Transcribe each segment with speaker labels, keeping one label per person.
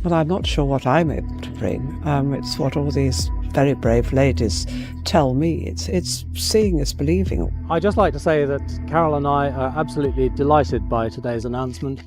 Speaker 1: Well, I'm not sure what I'm able to bring. It's what all these very brave ladies tell me. It's seeing is believing.
Speaker 2: I'd just like to say that Carole and I are absolutely delighted by today's announcement.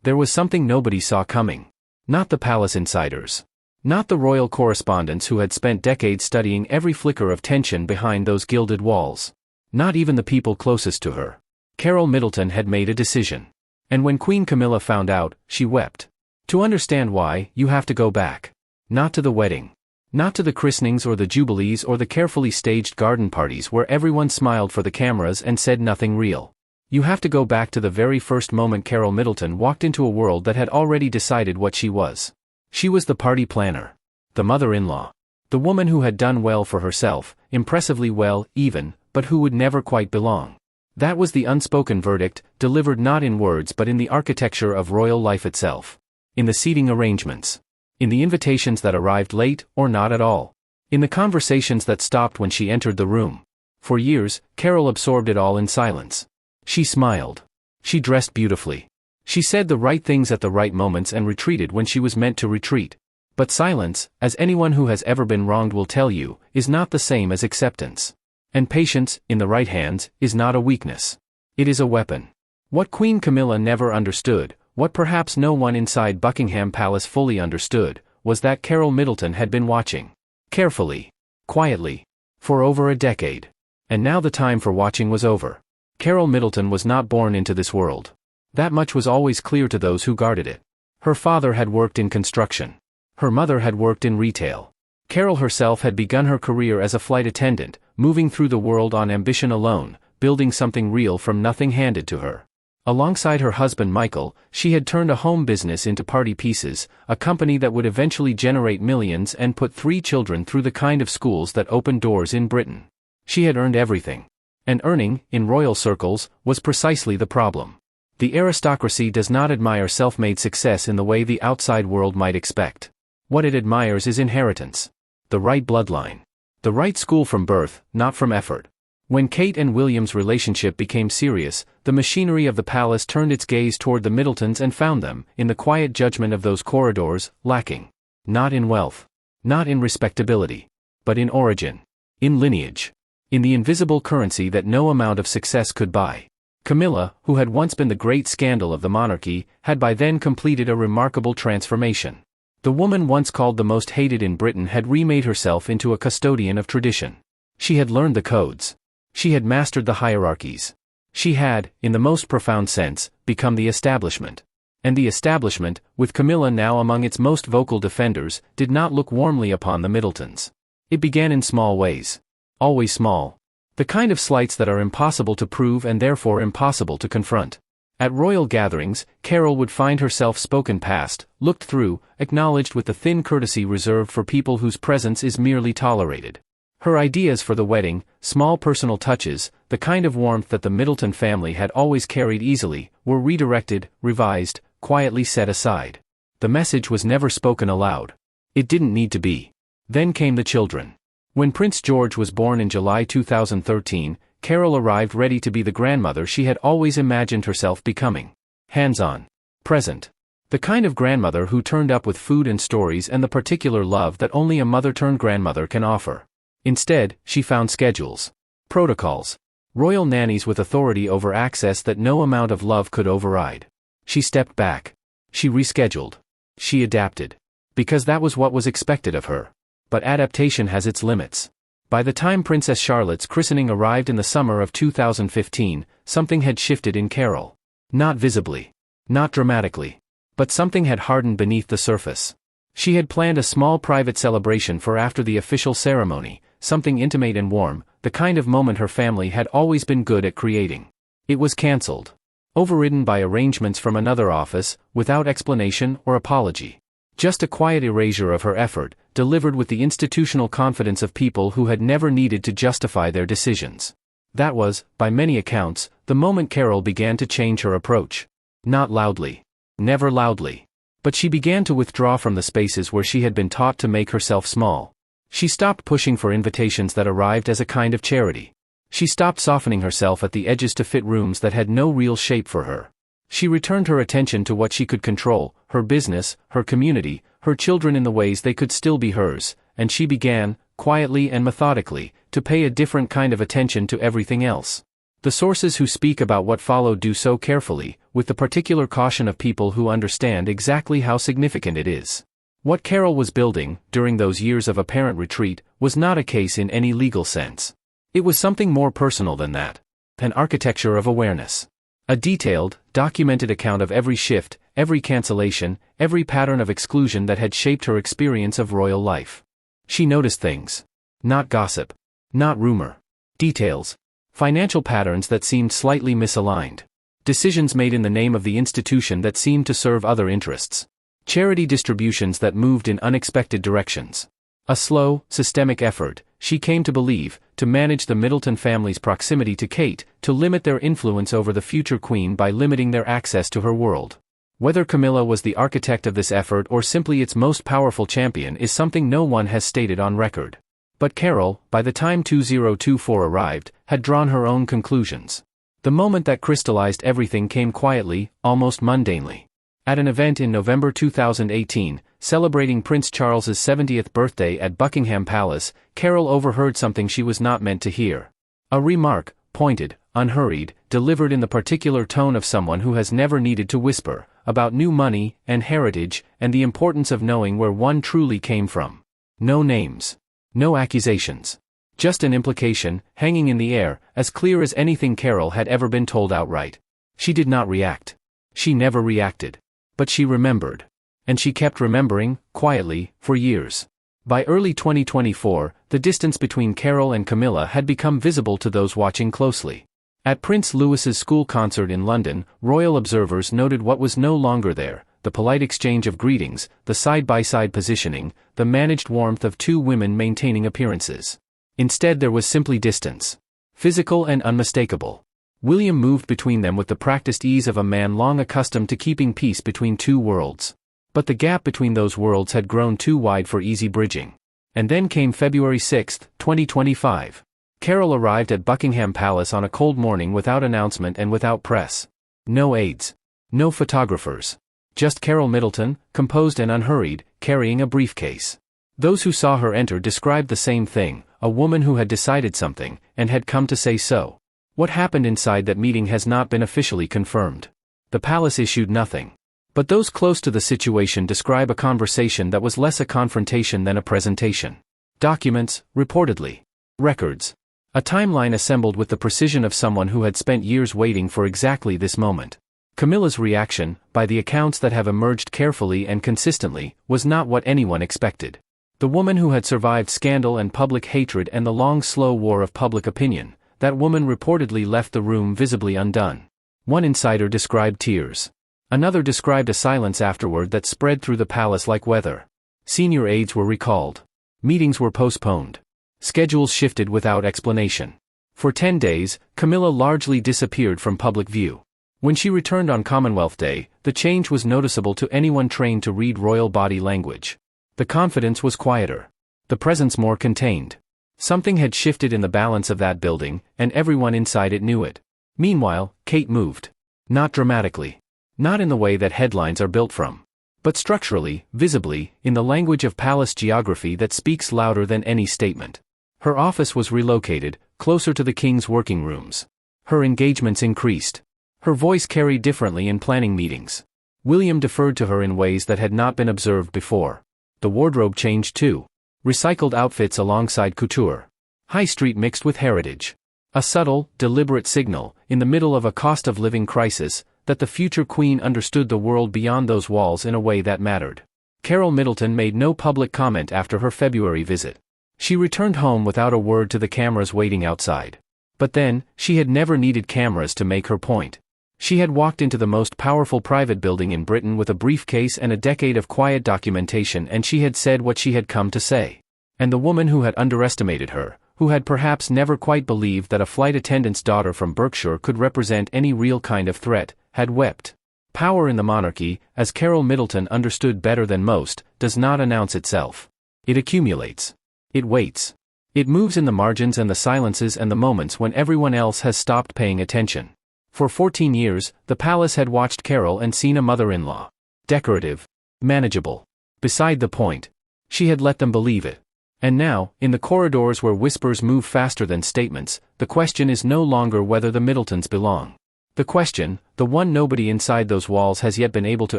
Speaker 3: There was something nobody saw coming. Not the palace insiders. Not the royal correspondents who had spent decades studying every flicker of tension behind those gilded walls. Not even the people closest to her. Carole Middleton had made a decision. And when Queen Camilla found out, she wept. To understand why, you have to go back. Not to the wedding. Not to the christenings or the jubilees or the carefully staged garden parties where everyone smiled for the cameras and said nothing real. You have to go back to the very first moment Carole Middleton walked into a world that had already decided what she was. She was the party planner. The mother-in-law. The woman who had done well for herself, impressively well, even, but who would never quite belong. That was the unspoken verdict, delivered not in words but in the architecture of royal life itself. In the seating arrangements. In the invitations that arrived late, or not at all. In the conversations that stopped when she entered the room. For years, Carole absorbed it all in silence. She smiled. She dressed beautifully. She said the right things at the right moments and retreated when she was meant to retreat. But silence, as anyone who has ever been wronged will tell you, is not the same as acceptance. And patience, in the right hands, is not a weakness. It is a weapon. What Queen Camilla never understood, what perhaps no one inside Buckingham Palace fully understood, was that Carole Middleton had been watching. Carefully. Quietly. For over a decade. And now the time for watching was over. Carole Middleton was not born into this world. That much was always clear to those who guarded it. Her father had worked in construction. Her mother had worked in retail. Carole herself had begun her career as a flight attendant, moving through the world on ambition alone, building something real from nothing handed to her. Alongside her husband Michael, she had turned a home business into Party Pieces, a company that would eventually generate millions and put 3 children through the kind of schools that opened doors in Britain. She had earned everything. And earning, in royal circles, was precisely the problem. The aristocracy does not admire self-made success in the way the outside world might expect. What it admires is inheritance. The right bloodline. The right school from birth, not from effort. When Kate and William's relationship became serious, the machinery of the palace turned its gaze toward the Middletons and found them, in the quiet judgment of those corridors, lacking. Not in wealth. Not in respectability. But in origin. In lineage. In the invisible currency that no amount of success could buy. Camilla, who had once been the great scandal of the monarchy, had by then completed a remarkable transformation. The woman once called the most hated in Britain had remade herself into a custodian of tradition. She had learned the codes. She had mastered the hierarchies. She had, in the most profound sense, become the establishment. And the establishment, with Camilla now among its most vocal defenders, did not look warmly upon the Middletons. It began in small ways. Always small. The kind of slights that are impossible to prove and therefore impossible to confront. At royal gatherings, Carole would find herself spoken past, looked through, acknowledged with the thin courtesy reserved for people whose presence is merely tolerated. Her ideas for the wedding, small personal touches, the kind of warmth that the Middleton family had always carried easily, were redirected, revised, quietly set aside. The message was never spoken aloud. It didn't need to be. Then came the children. When Prince George was born in July 2013, Carole arrived ready to be the grandmother she had always imagined herself becoming. Hands-on. Present. The kind of grandmother who turned up with food and stories and the particular love that only a mother-turned-grandmother can offer. Instead, she found schedules. Protocols. Royal nannies with authority over access that no amount of love could override. She stepped back. She rescheduled. She adapted. Because that was what was expected of her. But adaptation has its limits. By the time Princess Charlotte's christening arrived in the summer of 2015, something had shifted in Carole. Not visibly. Not dramatically. But something had hardened beneath the surface. She had planned a small private celebration for after the official ceremony, something intimate and warm, the kind of moment her family had always been good at creating. It was cancelled. Overridden by arrangements from another office, without explanation or apology. Just a quiet erasure of her effort, delivered with the institutional confidence of people who had never needed to justify their decisions. That was, by many accounts, the moment Carole began to change her approach. Not loudly. Never loudly. But she began to withdraw from the spaces where she had been taught to make herself small. She stopped pushing for invitations that arrived as a kind of charity. She stopped softening herself at the edges to fit rooms that had no real shape for her. She returned her attention to what she could control, her business, her community, her children in the ways they could still be hers, and she began, quietly and methodically, to pay a different kind of attention to everything else. The sources who speak about what followed do so carefully, with the particular caution of people who understand exactly how significant it is. What Carole was building, during those years of apparent retreat, was not a case in any legal sense. It was something more personal than that. An architecture of awareness. A detailed, documented account of every shift, every cancellation, every pattern of exclusion that had shaped her experience of royal life. She noticed things. Not gossip. Not rumor. Details. Financial patterns that seemed slightly misaligned. Decisions made in the name of the institution that seemed to serve other interests. Charity distributions that moved in unexpected directions. A slow, systemic effort, she came to believe, to manage the Middleton family's proximity to Kate, to limit their influence over the future queen by limiting their access to her world. Whether Camilla was the architect of this effort or simply its most powerful champion is something no one has stated on record. But Carole, by the time 2024 arrived, had drawn her own conclusions. The moment that crystallized everything came quietly, almost mundanely. At an event in November 2018, celebrating Prince Charles's 70th birthday at Buckingham Palace, Carole overheard something she was not meant to hear. A remark, pointed, unhurried, delivered in the particular tone of someone who has never needed to whisper, about new money, and heritage, and the importance of knowing where one truly came from. No names. No accusations. Just an implication, hanging in the air, as clear as anything Carole had ever been told outright. She did not react. She never reacted. But she remembered. And she kept remembering, quietly, for years. By early 2024, the distance between Carole and Camilla had become visible to those watching closely. At Prince Louis's school concert in London, royal observers noted what was no longer there: the polite exchange of greetings, the side-by-side positioning, the managed warmth of two women maintaining appearances. Instead there was simply distance. Physical and unmistakable. William moved between them with the practiced ease of a man long accustomed to keeping peace between two worlds. But the gap between those worlds had grown too wide for easy bridging. And then came February 6, 2025. Carole arrived at Buckingham Palace on a cold morning without announcement and without press. No aides. No photographers. Just Carole Middleton, composed and unhurried, carrying a briefcase. Those who saw her enter described the same thing: a woman who had decided something, and had come to say so. What happened inside that meeting has not been officially confirmed. The palace issued nothing. But those close to the situation describe a conversation that was less a confrontation than a presentation. Documents, reportedly. Records. A timeline assembled with the precision of someone who had spent years waiting for exactly this moment. Camilla's reaction, by the accounts that have emerged carefully and consistently, was not what anyone expected. The woman who had survived scandal and public hatred and the long slow war of public opinion, that woman reportedly left the room visibly undone. One insider described tears. Another described a silence afterward that spread through the palace like weather. Senior aides were recalled. Meetings were postponed. Schedules shifted without explanation. For 10 days, Camilla largely disappeared from public view. When she returned on Commonwealth Day, the change was noticeable to anyone trained to read royal body language. The confidence was quieter. The presence more contained. Something had shifted in the balance of that building, and everyone inside it knew it. Meanwhile, Kate moved. Not dramatically. Not in the way that headlines are built from. But structurally, visibly, in the language of palace geography that speaks louder than any statement. Her office was relocated, closer to the king's working rooms. Her engagements increased. Her voice carried differently in planning meetings. William deferred to her in ways that had not been observed before. The wardrobe changed too. Recycled outfits alongside couture. High street mixed with heritage. A subtle, deliberate signal, in the middle of a cost-of-living crisis, that the future queen understood the world beyond those walls in a way that mattered. Carole Middleton made no public comment after her February visit. She returned home without a word to the cameras waiting outside. But then, she had never needed cameras to make her point. She had walked into the most powerful private building in Britain with a briefcase and a decade of quiet documentation, and she had said what she had come to say. And the woman who had underestimated her, who had perhaps never quite believed that a flight attendant's daughter from Berkshire could represent any real kind of threat, had wept. Power in the monarchy, as Carole Middleton understood better than most, does not announce itself. It accumulates. It waits. It moves in the margins and the silences and the moments when everyone else has stopped paying attention. For 14 years, the palace had watched Carole and seen a mother-in-law. Decorative. Manageable. Beside the point. She had let them believe it. And now, in the corridors where whispers move faster than statements, the question is no longer whether the Middletons belong. The question, the one nobody inside those walls has yet been able to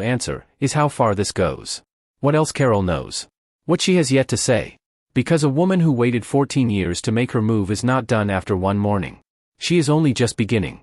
Speaker 3: answer, is how far this goes. What else Carole knows. What she has yet to say. Because a woman who waited 14 years to make her move is not done after one morning. She is only just beginning.